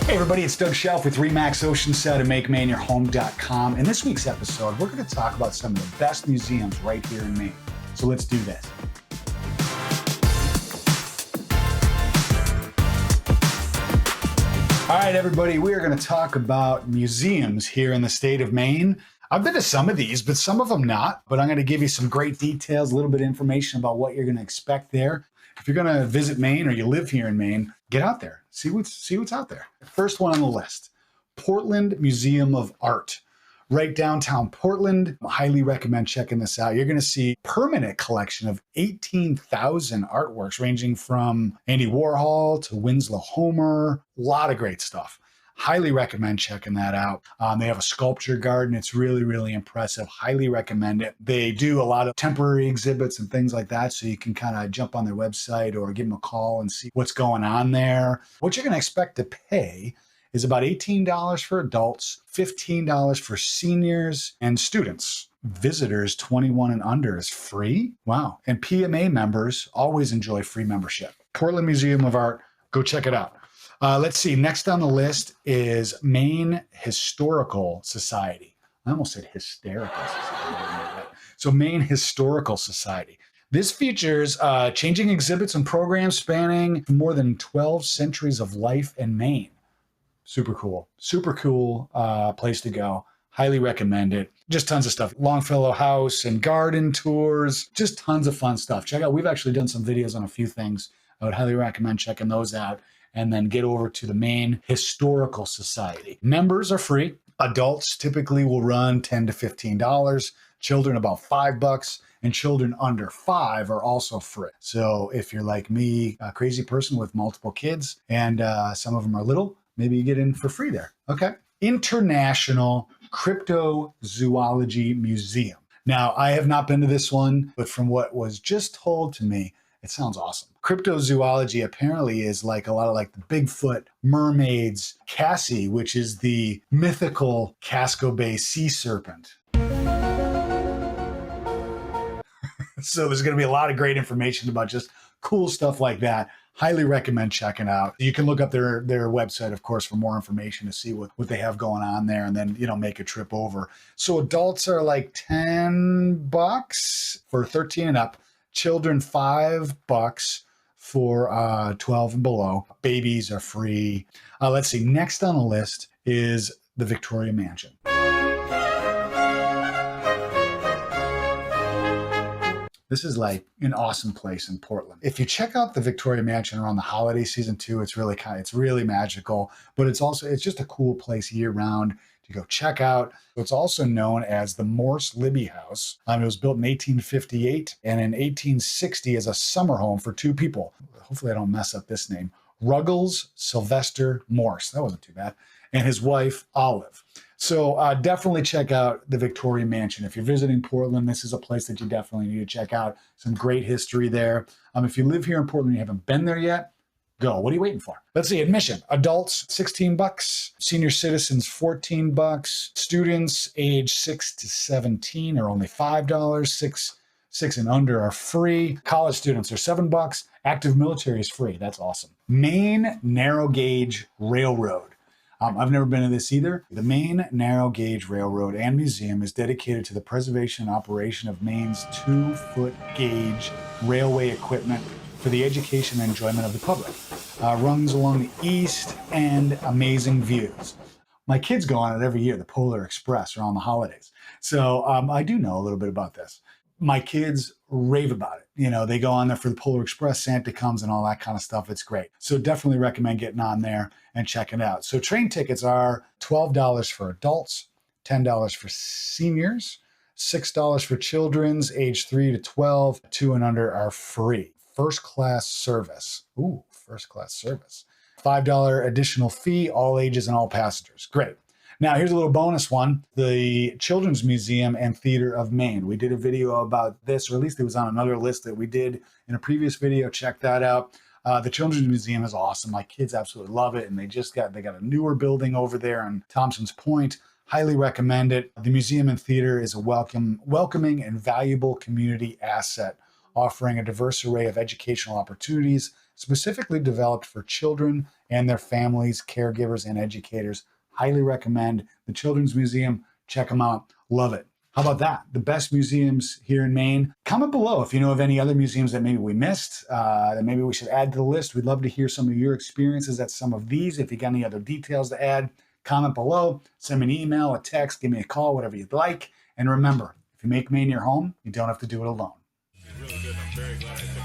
Hey everybody, it's Doug Shelf with Remax Oceanside and Make Maine Your Home.com. In this week's episode, we're going to talk about some of the best museums right here in Maine. So let's do this. All right, everybody, we are going to talk about museums here in the state of Maine. I've been to some of these, but some of them not. But I'm going to give you some great details, a little bit of information about what you're going to expect there. If you're going to visit Maine or you live here in Maine, get out there, see what's out there. First one on the list, Portland Museum of Art. Right downtown Portland. I highly recommend checking this out. You're going to see a permanent collection of 18,000 artworks ranging from Andy Warhol to Winslow Homer. A lot of great stuff. Highly recommend checking that out. They have a sculpture garden. It's really, really impressive. Highly recommend it. They do a lot of temporary exhibits and things like that, so you can kind of jump on their website or give them a call and see what's going on there. What you're going to expect to pay is about $18 for adults, $15 for seniors and students. Visitors 21 and under is free. Wow. And PMA members always enjoy free membership. Portland Museum of Art, go check it out. Let's see. Next on the list is Maine Historical Society. I almost said hysterical society. So Maine Historical Society. This features changing exhibits and programs spanning more than 12 centuries of life in Maine. Super cool place to go. Highly recommend it. Just tons of stuff. Longfellow House and garden tours. Just tons of fun stuff. Check out. We've actually done some videos on a few things. I would highly recommend checking those out. And then get over to the Maine Historical Society. Members are free. Adults typically will run $10 to $15. Children about $5. And children under 5 are also free. So if you're like me, a crazy person with multiple kids, and some of them are little, maybe you get in for free there. Okay. International Cryptozoology Museum. Now, I have not been to this one, but from what was just told to me, it sounds awesome. Cryptozoology apparently is like a lot of like the Bigfoot, mermaids, Cassy, which is the mythical Casco Bay sea serpent. So there's going to be a lot of great information about just cool stuff like that. Highly recommend checking out. You can look up their website, of course, for more information to see what they have going on there, and then, make a trip over. So adults are like $10 for 13 and up. Children, $5 for 12 and below. Babies are free. Let's see. Next on the list is the Victoria Mansion. This is like an awesome place in Portland. If you check out the Victoria Mansion around the holiday season too, it's really magical, but it's just a cool place year round to go check out. It's also known as the Morse Libby House. It was built in 1858 and in 1860 as a summer home for 2 people. Hopefully I don't mess up this name. Ruggles Sylvester Morse. That wasn't too bad. And his wife, Olive. So definitely check out the Victoria Mansion. If you're visiting Portland, this is a place that you definitely need to check out. Some great history there. If you live here in Portland and you haven't been there yet, go. What are you waiting for? Let's see. Admission. Adults, $16. Senior citizens, $14. Students age 6 to 17 are only $5. 6 and under are free. College students are $7. Active military is free. That's awesome. Maine Narrow Gauge Railroad. I've never been to this either. The Maine Narrow Gauge Railroad and Museum is dedicated to the preservation and operation of Maine's 2-foot gauge railway equipment for the education and enjoyment of the public. Runs along the east and amazing views. My kids go on it every year, the Polar Express, around the holidays. So I do know a little bit about this. My kids rave about it. They go on there for the Polar Express, Santa comes and all that kind of stuff. It's great. So definitely recommend getting on there and checking it out. So train tickets are $12 for adults, $10 for seniors, $6 for children's age 3 to 12, 2 and under are free. First class service. Ooh, first class service. $5 additional fee, all ages and all passengers. Great. Now, here's a little bonus one, the Children's Museum and Theater of Maine. We did a video about this, or at least it was on another list that we did in a previous video. Check that out. The Children's Museum is awesome. My kids absolutely love it, and they got a newer building over there on Thompson's Point. Highly recommend it. The museum and theater is a welcoming and valuable community asset, offering a diverse array of educational opportunities specifically developed for children and their families, caregivers, and educators. Highly recommend the Children's Museum. Check them out. Love it. How about that? The best museums here in Maine. Comment below if you know of any other museums that maybe we missed, that maybe we should add to the list. We'd love to hear some of your experiences at some of these. If you got any other details to add, comment below, send me an email, a text, give me a call, whatever you'd like. And remember, if you make Maine your home, you don't have to do it alone. Really good. I'm very glad I